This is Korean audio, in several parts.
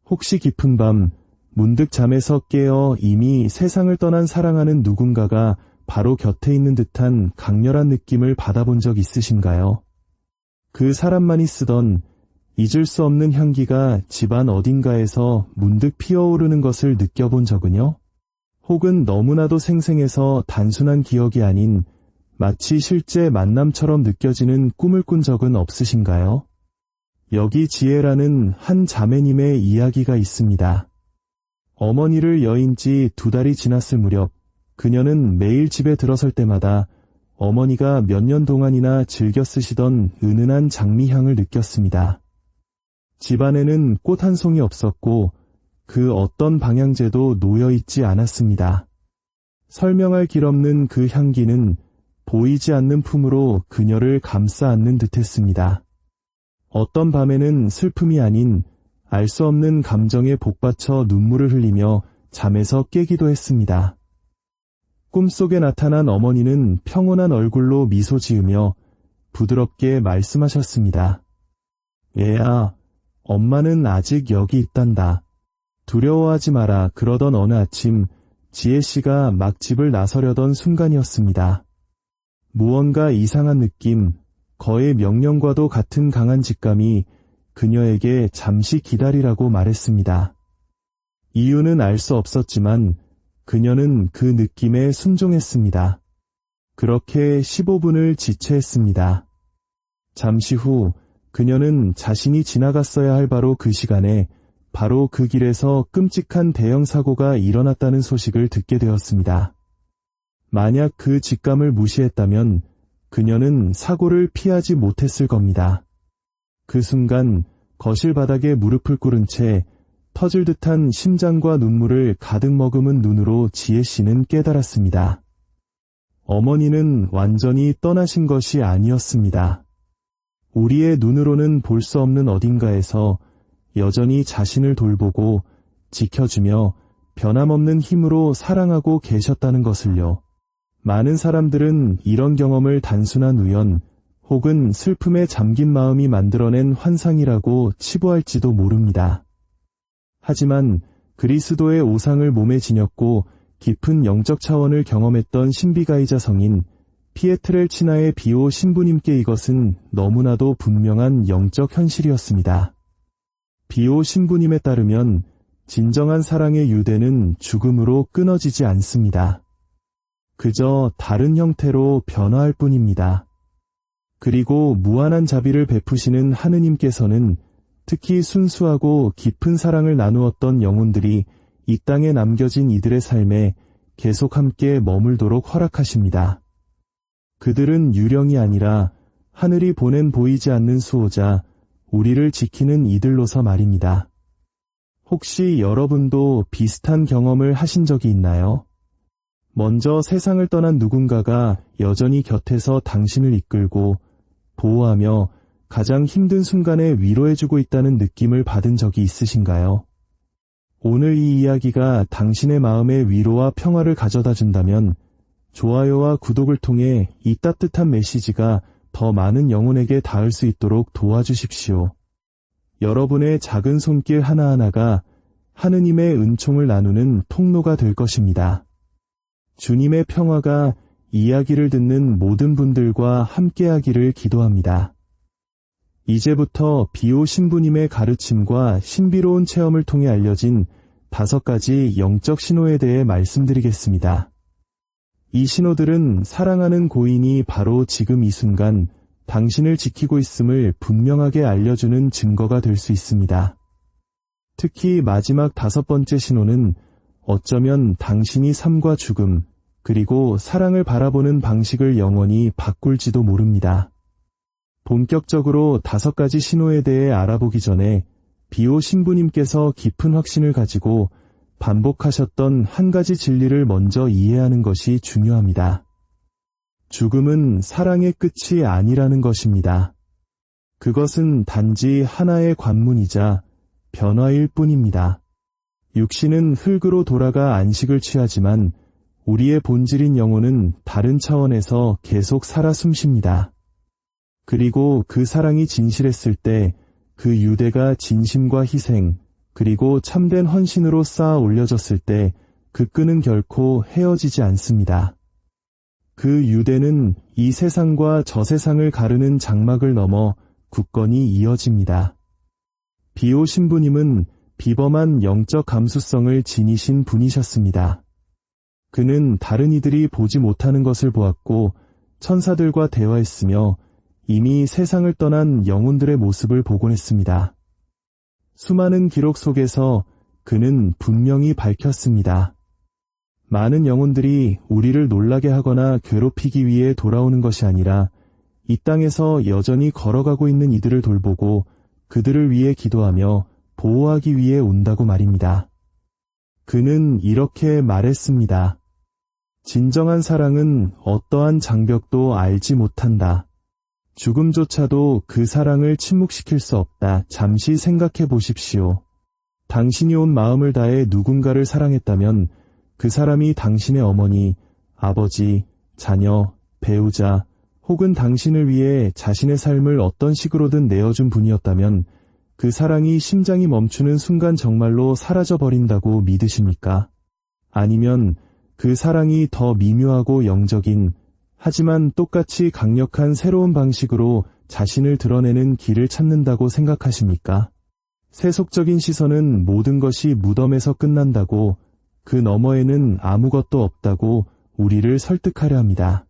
혹시 깊은 밤 문득 잠에서 깨어 이미 세상을 떠난 사랑하는 누군가가 바로 곁에 있는 듯한 강렬한 느낌을 받아본 적 있으신가요? 그 사람만이 쓰던 잊을 수 없는 향기가 집안 어딘가에서 문득 피어오르는 것을 느껴본 적은요? 혹은 너무나도 생생해서 단순한 기억이 아닌 마치 실제 만남처럼 느껴지는 꿈을 꾼 적은 없으신가요? 여기 지혜라는 한 자매님의 이야기가 있습니다. 어머니를 여인 지 2달이 지났을 무렵 그녀는 매일 집에 들어설 때마다 어머니가 몇 년 동안이나 즐겨 쓰시던 은은한 장미향을 느꼈습니다. 집안에는 꽃 한 송이 없었고 그 어떤 방향제도 놓여있지 않았습니다. 설명할 길 없는 그 향기는 보이지 않는 품으로 그녀를 감싸 안는 듯했습니다. 어떤 밤에는 슬픔이 아닌 알 수 없는 감정에 복받쳐 눈물을 흘리며 잠에서 깨기도 했습니다. 꿈속에 나타난 어머니는 평온한 얼굴로 미소 지으며 부드럽게 말씀하셨습니다. 얘야, 엄마는 아직 여기 있단다. 두려워하지 마라. 그러던 어느 아침 지혜씨가 막 집을 나서려던 순간이었습니다. 무언가 이상한 느낌, 거의 명령과도 같은 강한 직감이 그녀에게 잠시 기다리라고 말했습니다. 이유는 알 수 없었지만 그녀는 그 느낌에 순종했습니다. 그렇게 15분을 지체했습니다. 잠시 후 그녀는 자신이 지나갔어야 할 바로 그 시간에 바로 그 길에서 끔찍한 대형 사고가 일어났다는 소식을 듣게 되었습니다. 만약 그 직감을 무시했다면 그녀는 사고를 피하지 못했을 겁니다. 그 순간 거실 바닥에 무릎을 꿇은 채 터질 듯한 심장과 눈물을 가득 머금은 눈으로 지혜씨는 깨달았습니다. 어머니는 완전히 떠나신 것이 아니었습니다. 우리의 눈으로는 볼 수 없는 어딘가에서 여전히 자신을 돌보고 지켜주며 변함없는 힘으로 사랑하고 계셨다는 것을요. 많은 사람들은 이런 경험을 단순한 우연 혹은 슬픔에 잠긴 마음이 만들어낸 환상이라고 치부할지도 모릅니다. 하지만 그리스도의 오상을 몸에 지녔고 깊은 영적 차원을 경험했던 신비가이자 성인 피에트렐치나의 비오 신부님께 이것은 너무나도 분명한 영적 현실이었습니다. 비오 신부님에 따르면 진정한 사랑의 유대는 죽음으로 끊어지지 않습니다. 그저 다른 형태로 변화할 뿐입니다. 그리고 무한한 자비를 베푸시는 하느님께서는 특히 순수하고 깊은 사랑을 나누었던 영혼들이 이 땅에 남겨진 이들의 삶에 계속 함께 머물도록 허락하십니다. 그들은 유령이 아니라 하늘이 보낸 보이지 않는 수호자, 우리를 지키는 이들로서 말입니다. 혹시 여러분도 비슷한 경험을 하신 적이 있나요? 먼저 세상을 떠난 누군가가 여전히 곁에서 당신을 이끌고 보호하며 가장 힘든 순간에 위로해주고 있다는 느낌을 받은 적이 있으신가요? 오늘 이 이야기가 당신의 마음에 위로와 평화를 가져다 준다면 좋아요와 구독을 통해 이 따뜻한 메시지가 더 많은 영혼에게 닿을 수 있도록 도와주십시오. 여러분의 작은 손길 하나하나가 하느님의 은총을 나누는 통로가 될 것입니다. 주님의 평화가 이야기를 듣는 모든 분들과 함께하기를 기도합니다. 이제부터 비오 신부님의 가르침과 신비로운 체험을 통해 알려진 5가지 영적 신호에 대해 말씀드리겠습니다. 이 신호들은 사랑하는 고인이 바로 지금 이 순간 당신을 지키고 있음을 분명하게 알려주는 증거가 될 수 있습니다. 특히 마지막 5번째 신호는 어쩌면 당신이 삶과 죽음, 그리고 사랑을 바라보는 방식을 영원히 바꿀지도 모릅니다. 본격적으로 5가지 신호에 대해 알아보기 전에 비오 신부님께서 깊은 확신을 가지고 반복하셨던 한 가지 진리를 먼저 이해하는 것이 중요합니다. 죽음은 사랑의 끝이 아니라는 것입니다. 그것은 단지 하나의 관문이자 변화일 뿐입니다. 육신은 흙으로 돌아가 안식을 취하지만 우리의 본질인 영혼은 다른 차원에서 계속 살아 숨쉽니다. 그리고 그 사랑이 진실했을 때 그 유대가 진심과 희생, 그리고 참된 헌신으로 쌓아 올려졌을 때 그 끈은 결코 헤어지지 않습니다. 그 유대는 이 세상과 저 세상을 가르는 장막을 넘어 굳건히 이어집니다. 비오 신부님은 비범한 영적 감수성을 지니신 분이셨습니다. 그는 다른 이들이 보지 못하는 것을 보았고 천사들과 대화했으며 이미 세상을 떠난 영혼들의 모습을 보곤 했습니다. 수많은 기록 속에서 그는 분명히 밝혔습니다. 많은 영혼들이 우리를 놀라게 하거나 괴롭히기 위해 돌아오는 것이 아니라 이 땅에서 여전히 걸어가고 있는 이들을 돌보고 그들을 위해 기도하며 보호하기 위해 온다고 말입니다. 그는 이렇게 말했습니다. 진정한 사랑은 어떠한 장벽도 알지 못한다. 죽음조차도 그 사랑을 침묵시킬 수 없다. 잠시 생각해 보십시오. 당신이 온 마음을 다해 누군가를 사랑했다면 그 사람이 당신의 어머니, 아버지, 자녀, 배우자, 혹은 당신을 위해 자신의 삶을 어떤 식으로든 내어준 분이었다면 그 사랑이 심장이 멈추는 순간 정말로 사라져버린다고 믿으십니까? 아니면 그 사랑이 더 미묘하고 영적인, 하지만 똑같이 강력한 새로운 방식으로 자신을 드러내는 길을 찾는다고 생각하십니까? 세속적인 시선은 모든 것이 무덤에서 끝난다고, 그 너머에는 아무것도 없다고 우리를 설득하려 합니다.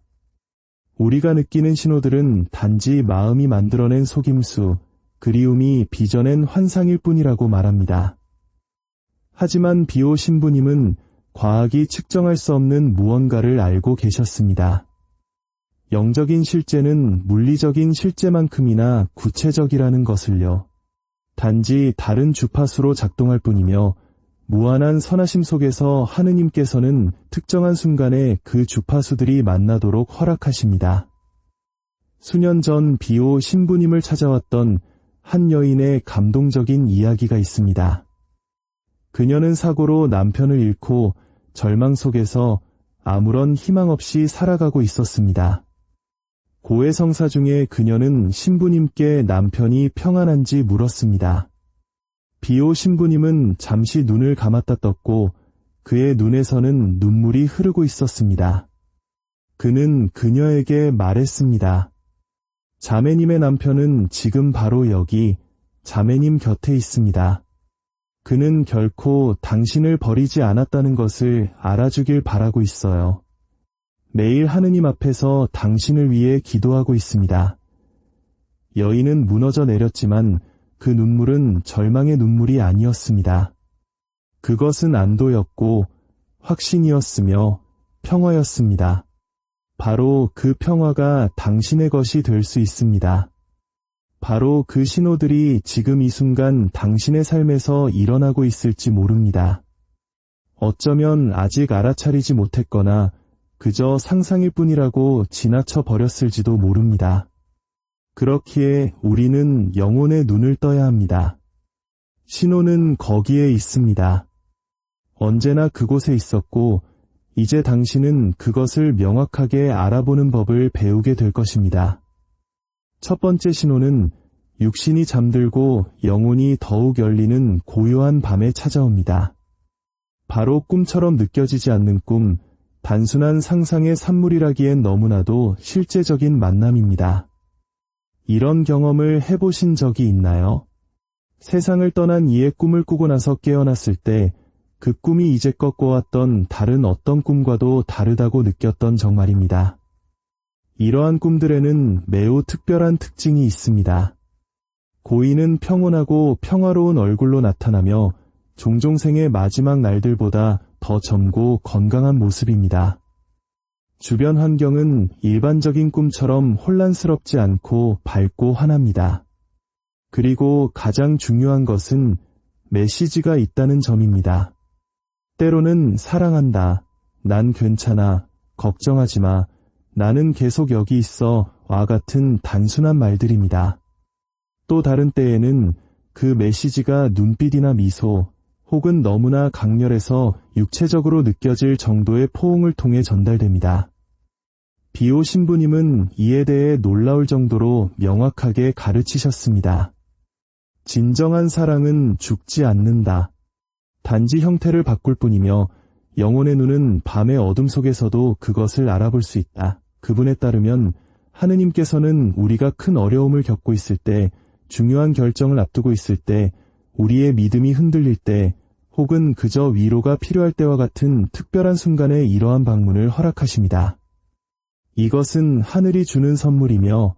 우리가 느끼는 신호들은 단지 마음이 만들어낸 속임수, 그리움이 빚어낸 환상일 뿐이라고 말합니다. 하지만 비오 신부님은 과학이 측정할 수 없는 무언가를 알고 계셨습니다. 영적인 실제는 물리적인 실제만큼이나 구체적이라는 것을요. 단지 다른 주파수로 작동할 뿐이며 무한한 선하심 속에서 하느님께서는 특정한 순간에 그 주파수들이 만나도록 허락하십니다. 수년 전 비오 신부님을 찾아왔던 한 여인의 감동적인 이야기가 있습니다. 그녀는 사고로 남편을 잃고 절망 속에서 아무런 희망 없이 살아가고 있었습니다. 고해성사 중에 그녀는 신부님께 남편이 평안한지 물었습니다. 비오 신부님은 잠시 눈을 감았다 떴고 그의 눈에서는 눈물이 흐르고 있었습니다. 그는 그녀에게 말했습니다. 자매님의 남편은 지금 바로 여기 자매님 곁에 있습니다. 그는 결코 당신을 버리지 않았다는 것을 알아주길 바라고 있어요. 매일 하느님 앞에서 당신을 위해 기도하고 있습니다. 여인은 무너져 내렸지만 그 눈물은 절망의 눈물이 아니었습니다. 그것은 안도였고 확신이었으며 평화였습니다. 바로 그 평화가 당신의 것이 될 수 있습니다. 바로 그 신호들이 지금 이 순간 당신의 삶에서 일어나고 있을지 모릅니다. 어쩌면 아직 알아차리지 못했거나 그저 상상일 뿐이라고 지나쳐 버렸을지도 모릅니다. 그렇기에 우리는 영혼의 눈을 떠야 합니다. 신호는 거기에 있습니다. 언제나 그곳에 있었고 이제 당신은 그것을 명확하게 알아보는 법을 배우게 될 것입니다. 첫 번째 신호는 육신이 잠들고 영혼이 더욱 열리는 고요한 밤에 찾아옵니다. 바로 꿈처럼 느껴지지 않는 꿈, 단순한 상상의 산물이라기엔 너무나도 실제적인 만남입니다. 이런 경험을 해보신 적이 있나요? 세상을 떠난 이의 꿈을 꾸고 나서 깨어났을 때 그 꿈이 이제껏 꿔왔던 다른 어떤 꿈과도 다르다고 느꼈던 적 말입니다. 이러한 꿈들에는 매우 특별한 특징이 있습니다. 고인은 평온하고 평화로운 얼굴로 나타나며 종종 생의 마지막 날들보다 더 젊고 건강한 모습입니다. 주변 환경은 일반적인 꿈처럼 혼란스럽지 않고 밝고 환합니다. 그리고 가장 중요한 것은 메시지가 있다는 점입니다. 때로는 사랑한다, 난 괜찮아, 걱정하지 마, 나는 계속 여기 있어 와 같은 단순한 말들입니다. 또 다른 때에는 그 메시지가 눈빛이나 미소, 혹은 너무나 강렬해서 육체적으로 느껴질 정도의 포옹을 통해 전달됩니다. 비오 신부님은 이에 대해 놀라울 정도로 명확하게 가르치셨습니다. 진정한 사랑은 죽지 않는다. 단지 형태를 바꿀 뿐이며 영혼의 눈은 밤의 어둠 속에서도 그것을 알아볼 수 있다. 그분에 따르면 하느님께서는 우리가 큰 어려움을 겪고 있을 때, 중요한 결정을 앞두고 있을 때, 우리의 믿음이 흔들릴 때, 혹은 그저 위로가 필요할 때와 같은 특별한 순간에 이러한 방문을 허락하십니다. 이것은 하늘이 주는 선물이며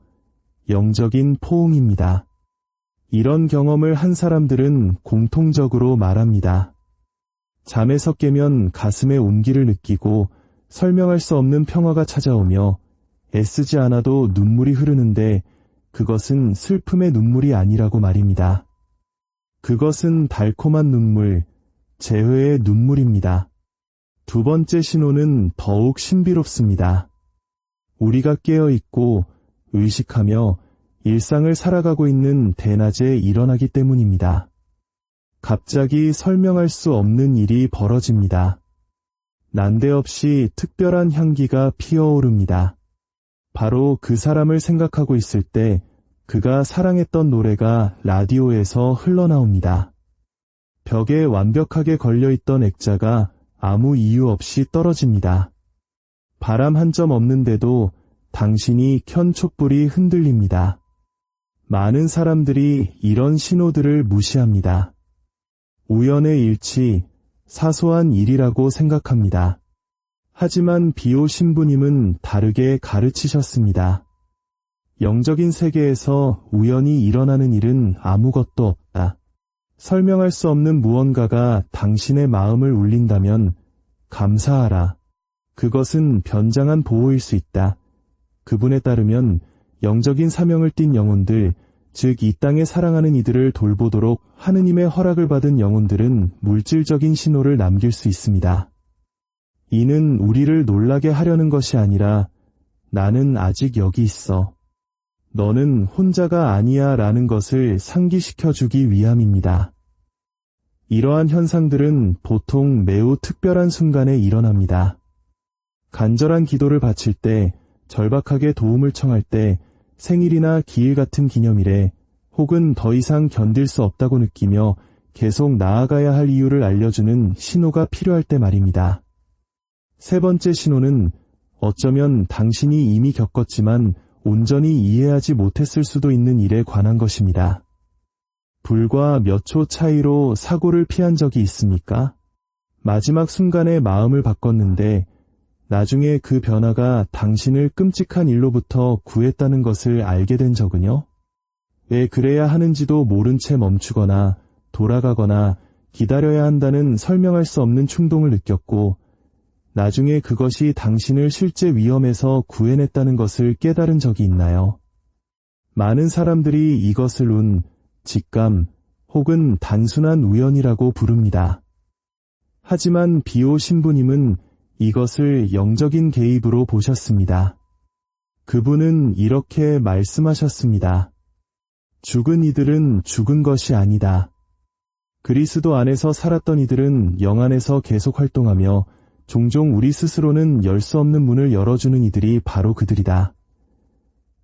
영적인 포옹입니다. 이런 경험을 한 사람들은 공통적으로 말합니다. 잠에서 깨면 가슴에 온기를 느끼고 설명할 수 없는 평화가 찾아오며 애쓰지 않아도 눈물이 흐르는데 그것은 슬픔의 눈물이 아니라고 말입니다. 그것은 달콤한 눈물, 재회의 눈물입니다. 두 번째 신호는 더욱 신비롭습니다. 우리가 깨어있고 의식하며 일상을 살아가고 있는 대낮에 일어나기 때문입니다. 갑자기 설명할 수 없는 일이 벌어집니다. 난데없이 특별한 향기가 피어오릅니다. 바로 그 사람을 생각하고 있을 때 그가 사랑했던 노래가 라디오에서 흘러나옵니다. 벽에 완벽하게 걸려있던 액자가 아무 이유 없이 떨어집니다. 바람 한 점 없는데도 당신이 켠 촛불이 흔들립니다. 많은 사람들이 이런 신호들을 무시합니다. 우연의 일치, 사소한 일이라고 생각합니다. 하지만 비오 신부님은 다르게 가르치셨습니다. 영적인 세계에서 우연히 일어나는 일은 아무것도 없다. 설명할 수 없는 무언가가 당신의 마음을 울린다면 감사하라. 그것은 변장한 보호일 수 있다. 그분에 따르면 영적인 사명을 띤 영혼들, 즉 이 땅에 사랑하는 이들을 돌보도록 하느님의 허락을 받은 영혼들은 물질적인 신호를 남길 수 있습니다. 이는 우리를 놀라게 하려는 것이 아니라 나는 아직 여기 있어. 너는 혼자가 아니야 라는 것을 상기시켜주기 위함입니다. 이러한 현상들은 보통 매우 특별한 순간에 일어납니다. 간절한 기도를 바칠 때, 절박하게 도움을 청할 때, 생일이나 기일 같은 기념일에 혹은 더 이상 견딜 수 없다고 느끼며 계속 나아가야 할 이유를 알려주는 신호가 필요할 때 말입니다. 세 번째 신호는 어쩌면 당신이 이미 겪었지만 온전히 이해하지 못했을 수도 있는 일에 관한 것입니다. 불과 몇 초 차이로 사고를 피한 적이 있습니까? 마지막 순간에 마음을 바꿨는데 나중에 그 변화가 당신을 끔찍한 일로부터 구했다는 것을 알게 된 적은요? 왜 그래야 하는지도 모른 채 멈추거나 돌아가거나 기다려야 한다는 설명할 수 없는 충동을 느꼈고 나중에 그것이 당신을 실제 위험에서 구해냈다는 것을 깨달은 적이 있나요? 많은 사람들이 이것을 운, 직감 혹은 단순한 우연이라고 부릅니다. 하지만 비오 신부님은 이것을 영적인 개입으로 보셨습니다. 그분은 이렇게 말씀하셨습니다. 죽은 이들은 죽은 것이 아니다. 그리스도 안에서 살았던 이들은 영 안에서 계속 활동하며 종종 우리 스스로는 열 수 없는 문을 열어주는 이들이 바로 그들이다.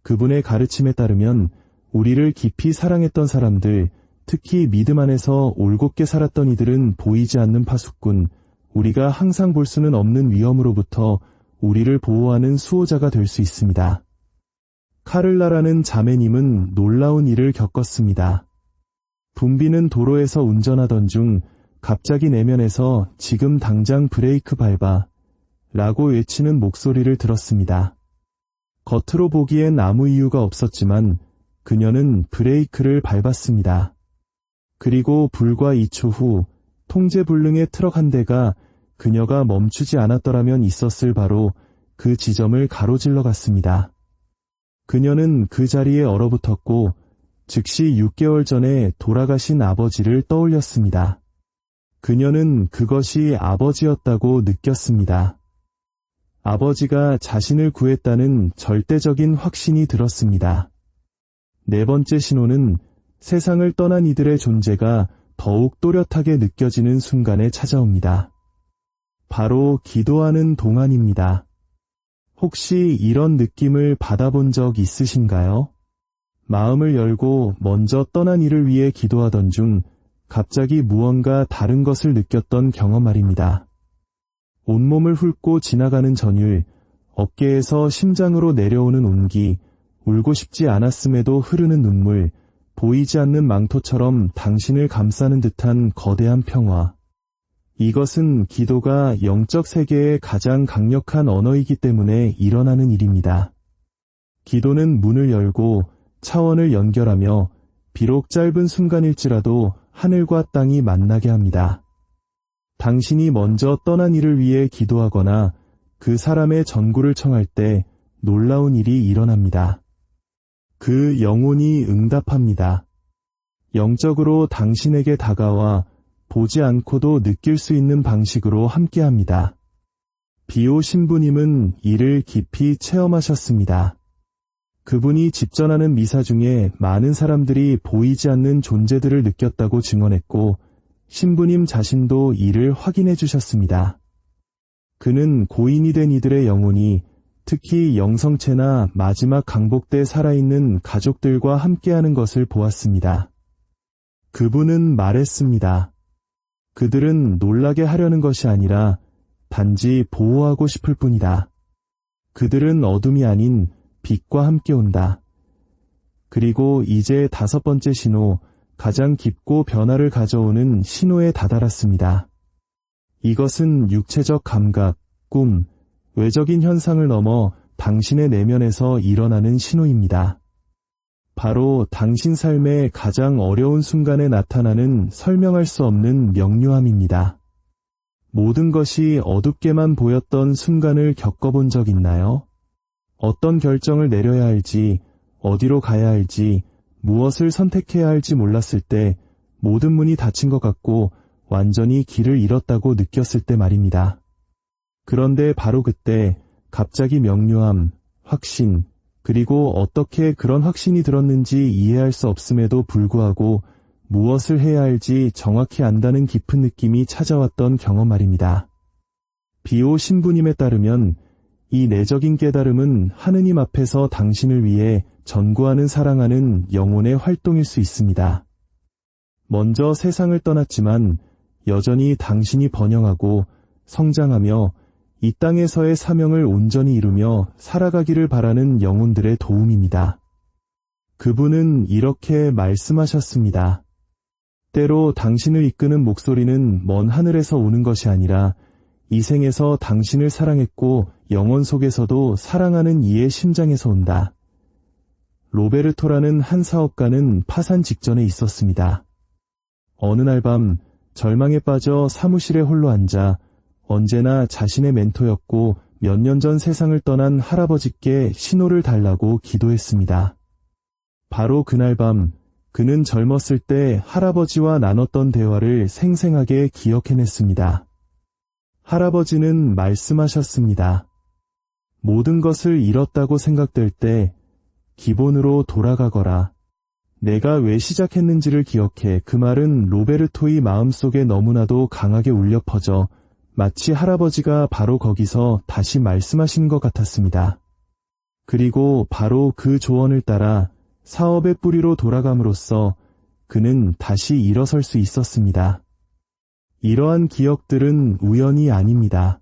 그분의 가르침에 따르면 우리를 깊이 사랑했던 사람들, 특히 믿음 안에서 올곧게 살았던 이들은 보이지 않는 파수꾼, 우리가 항상 볼 수는 없는 위험으로부터 우리를 보호하는 수호자가 될 수 있습니다. 카를라라는 자매님은 놀라운 일을 겪었습니다. 붐비는 도로에서 운전하던 중 갑자기 내면에서 지금 당장 브레이크 밟아 라고 외치는 목소리를 들었습니다. 겉으로 보기엔 아무 이유가 없었지만 그녀는 브레이크를 밟았습니다. 그리고 불과 2초 후 통제불능의 트럭 한 대가 그녀가 멈추지 않았더라면 있었을 바로 그 지점을 가로질러 갔습니다. 그녀는 그 자리에 얼어붙었고 즉시 6개월 전에 돌아가신 아버지를 떠올렸습니다. 그녀는 그것이 아버지였다고 느꼈습니다. 아버지가 자신을 구했다는 절대적인 확신이 들었습니다. 네 번째 신호는 세상을 떠난 이들의 존재가 더욱 또렷하게 느껴지는 순간에 찾아옵니다. 바로 기도하는 동안입니다. 혹시 이런 느낌을 받아본 적 있으신가요? 마음을 열고 먼저 떠난 이를 위해 기도하던 중 갑자기 무언가 다른 것을 느꼈던 경험 말입니다. 온몸을 훑고 지나가는 전율, 어깨에서 심장으로 내려오는 온기, 울고 싶지 않았음에도 흐르는 눈물, 보이지 않는 망토처럼 당신을 감싸는 듯한 거대한 평화. 이것은 기도가 영적 세계의 가장 강력한 언어이기 때문에 일어나는 일입니다. 기도는 문을 열고 차원을 연결하며 비록 짧은 순간일지라도 하늘과 땅이 만나게 합니다. 당신이 먼저 떠난 이를 위해 기도하거나 그 사람의 전구를 청할 때 놀라운 일이 일어납니다. 그 영혼이 응답합니다. 영적으로 당신에게 다가와 보지 않고도 느낄 수 있는 방식으로 함께합니다. 비오 신부님은 이를 깊이 체험하셨습니다. 그분이 집전하는 미사 중에 많은 사람들이 보이지 않는 존재들을 느꼈다고 증언했고 신부님 자신도 이를 확인해 주셨습니다. 그는 고인이 된 이들의 영혼이 특히 영성체나 마지막 강복 때 살아있는 가족들과 함께하는 것을 보았습니다. 그분은 말했습니다. 그들은 놀라게 하려는 것이 아니라 단지 보호하고 싶을 뿐이다. 그들은 어둠이 아닌 빛과 함께 온다. 그리고 이제 5번째 신호, 가장 깊고 변화를 가져오는 신호에 다다랐습니다. 이것은 육체적 감각, 꿈, 외적인 현상을 넘어 당신의 내면에서 일어나는 신호입니다. 바로 당신 삶의 가장 어려운 순간에 나타나는 설명할 수 없는 명료함입니다. 모든 것이 어둡게만 보였던 순간을 겪어본 적 있나요? 어떤 결정을 내려야 할지, 어디로 가야 할지, 무엇을 선택해야 할지 몰랐을 때 모든 문이 닫힌 것 같고 완전히 길을 잃었다고 느꼈을 때 말입니다. 그런데 바로 그때 갑자기 명료함, 확신, 그리고 어떻게 그런 확신이 들었는지 이해할 수 없음에도 불구하고 무엇을 해야 할지 정확히 안다는 깊은 느낌이 찾아왔던 경험 말입니다. 비오 신부님에 따르면 이 내적인 깨달음은 하느님 앞에서 당신을 위해 전구하는 사랑하는 영혼의 활동일 수 있습니다. 먼저 세상을 떠났지만 여전히 당신이 번영하고 성장하며 이 땅에서의 사명을 온전히 이루며 살아가기를 바라는 영혼들의 도움입니다. 그분은 이렇게 말씀하셨습니다. 때로 당신을 이끄는 목소리는 먼 하늘에서 오는 것이 아니라 이 생에서 당신을 사랑했고 영혼 속에서도 사랑하는 이의 심장에서 온다. 로베르토라는 한 사업가는 파산 직전에 있었습니다. 어느 날 밤 절망에 빠져 사무실에 홀로 앉아 언제나 자신의 멘토였고 몇 년 전 세상을 떠난 할아버지께 신호를 달라고 기도했습니다. 바로 그날 밤 그는 젊었을 때 할아버지와 나눴던 대화를 생생하게 기억해냈습니다. 할아버지는 말씀하셨습니다. 모든 것을 잃었다고 생각될 때 기본으로 돌아가거라. 내가 왜 시작했는지를 기억해. 그 말은 로베르토의 마음속에 너무나도 강하게 울려 퍼져 마치 할아버지가 바로 거기서 다시 말씀하신 것 같았습니다. 그리고 바로 그 조언을 따라 사업의 뿌리로 돌아감으로써 그는 다시 일어설 수 있었습니다. 이러한 기억들은 우연이 아닙니다.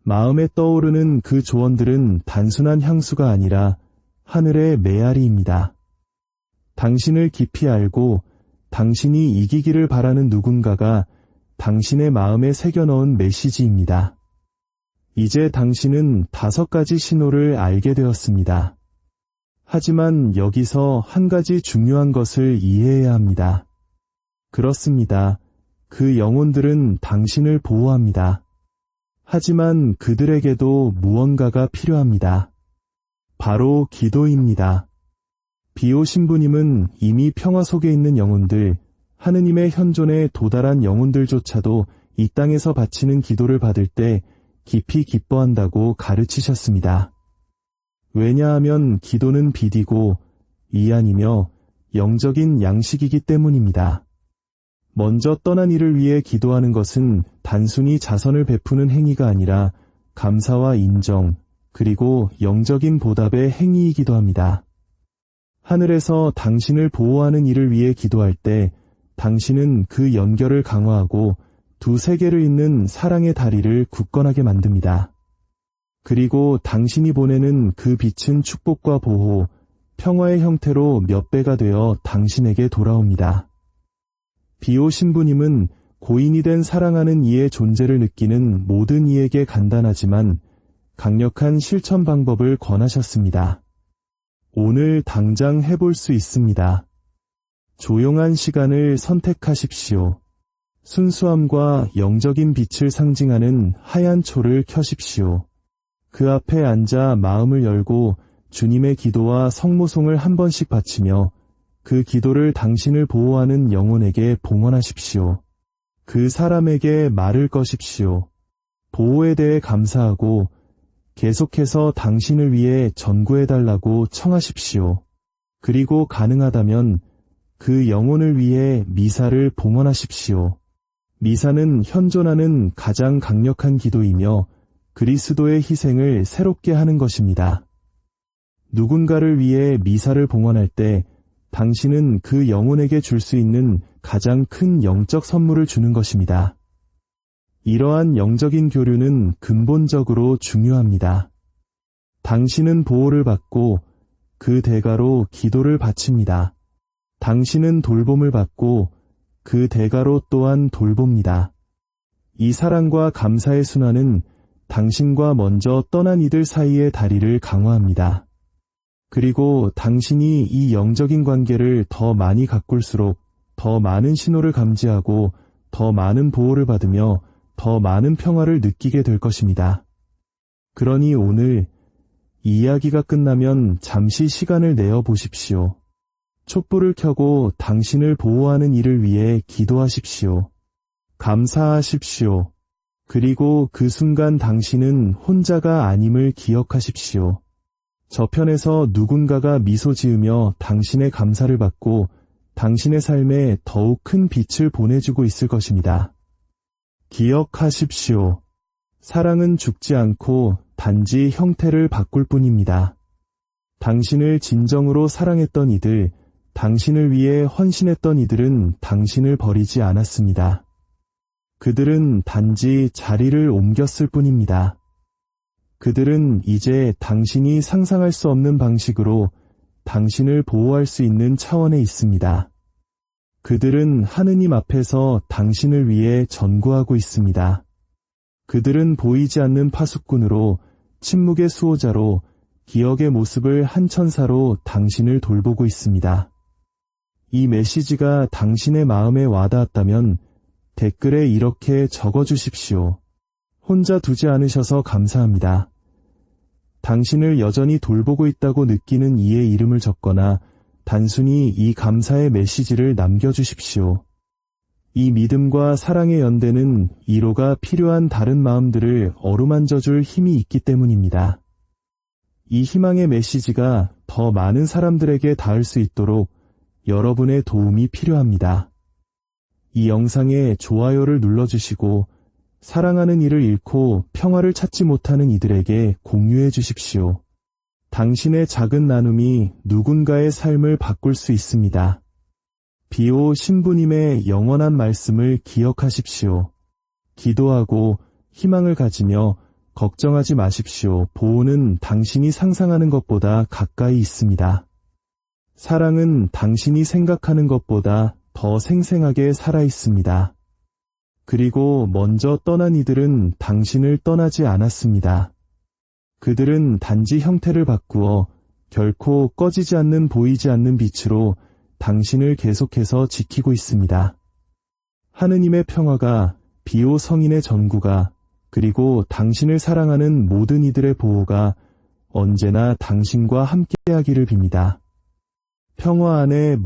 마음에 떠오르는 그 조언들은 단순한 향수가 아니라 하늘의 메아리입니다. 당신을 깊이 알고 당신이 이기기를 바라는 누군가가 당신의 마음에 새겨넣은 메시지입니다. 이제 당신은 5가지 신호를 알게 되었습니다. 하지만 여기서 한 가지 중요한 것을 이해해야 합니다. 그렇습니다. 그 영혼들은 당신을 보호합니다. 하지만 그들에게도 무언가가 필요합니다. 바로 기도입니다. 비오 신부님은 이미 평화 속에 있는 영혼들, 하느님의 현존에 도달한 영혼들조차도 이 땅에서 바치는 기도를 받을 때 깊이 기뻐한다고 가르치셨습니다. 왜냐하면 기도는 빛이고 이안이며 영적인 양식이기 때문입니다. 먼저 떠난 이를 위해 기도하는 것은 단순히 자선을 베푸는 행위가 아니라 감사와 인정, 그리고 영적인 보답의 행위이기도 합니다. 하늘에서 당신을 보호하는 이를 위해 기도할 때 당신은 그 연결을 강화하고 두 세계를 잇는 사랑의 다리를 굳건하게 만듭니다. 그리고 당신이 보내는 그 빛은 축복과 보호, 평화의 형태로 몇 배가 되어 당신에게 돌아옵니다. 비오 신부님은 고인이 된 사랑하는 이의 존재를 느끼는 모든 이에게 간단하지만 강력한 실천 방법을 권하셨습니다. 오늘 당장 해볼 수 있습니다. 조용한 시간을 선택하십시오. 순수함과 영적인 빛을 상징하는 하얀 초를 켜십시오. 그 앞에 앉아 마음을 열고 주님의 기도와 성모송을 한 번씩 바치며 그 기도를 당신을 보호하는 영혼에게 봉헌하십시오. 그 사람에게 말을 거십시오. 보호에 대해 감사하고 계속해서 당신을 위해 전구해달라고 청하십시오. 그리고 가능하다면 그 영혼을 위해 미사를 봉헌하십시오. 미사는 현존하는 가장 강력한 기도이며 그리스도의 희생을 새롭게 하는 것입니다. 누군가를 위해 미사를 봉헌할 때 당신은 그 영혼에게 줄 수 있는 가장 큰 영적 선물을 주는 것입니다. 이러한 영적인 교류는 근본적으로 중요합니다. 당신은 보호를 받고 그 대가로 기도를 바칩니다. 당신은 돌봄을 받고 그 대가로 또한 돌봅니다. 이 사랑과 감사의 순환은 당신과 먼저 떠난 이들 사이의 다리를 강화합니다. 그리고 당신이 이 영적인 관계를 더 많이 가꿀수록 더 많은 신호를 감지하고 더 많은 보호를 받으며 더 많은 평화를 느끼게 될 것입니다. 그러니 오늘 이 이야기가 끝나면 잠시 시간을 내어 보십시오. 촛불을 켜고 당신을 보호하는 이를 위해 기도하십시오. 감사하십시오. 그리고 그 순간 당신은 혼자가 아님을 기억하십시오. 저편에서 누군가가 미소 지으며 당신의 감사를 받고 당신의 삶에 더욱 큰 빛을 보내주고 있을 것입니다. 기억하십시오. 사랑은 죽지 않고 단지 형태를 바꿀 뿐입니다. 당신을 진정으로 사랑했던 이들, 당신을 위해 헌신했던 이들은 당신을 버리지 않았습니다. 그들은 단지 자리를 옮겼을 뿐입니다. 그들은 이제 당신이 상상할 수 없는 방식으로 당신을 보호할 수 있는 차원에 있습니다. 그들은 하느님 앞에서 당신을 위해 전구하고 있습니다. 그들은 보이지 않는 파수꾼으로, 침묵의 수호자로, 기억의 모습을 한 천사로 당신을 돌보고 있습니다. 이 메시지가 당신의 마음에 와닿았다면 댓글에 이렇게 적어주십시오. 혼자 두지 않으셔서 감사합니다. 당신을 여전히 돌보고 있다고 느끼는 이의 이름을 적거나 단순히 이 감사의 메시지를 남겨주십시오. 이 믿음과 사랑의 연대는 위로가 필요한 다른 마음들을 어루만져줄 힘이 있기 때문입니다. 이 희망의 메시지가 더 많은 사람들에게 닿을 수 있도록 여러분의 도움이 필요합니다. 이 영상에 좋아요를 눌러주시고 사랑하는 이를 잃고 평화를 찾지 못하는 이들에게 공유해 주십시오. 당신의 작은 나눔이 누군가의 삶을 바꿀 수 있습니다. 비오 신부님의 영원한 말씀을 기억하십시오. 기도하고 희망을 가지며 걱정하지 마십시오. 보호는 당신이 상상하는 것보다 가까이 있습니다. 사랑은 당신이 생각하는 것보다 더 생생하게 살아 있습니다. 그리고 먼저 떠난 이들은 당신을 떠나지 않았습니다. 그들은 단지 형태를 바꾸어 결코 꺼지지 않는 보이지 않는 빛으로 당신을 계속해서 지키고 있습니다. 하느님의 평화가, 비오 성인의 전구가, 그리고 당신을 사랑하는 모든 이들의 보호가 언제나 당신과 함께하기를 빕니다. 평화 안에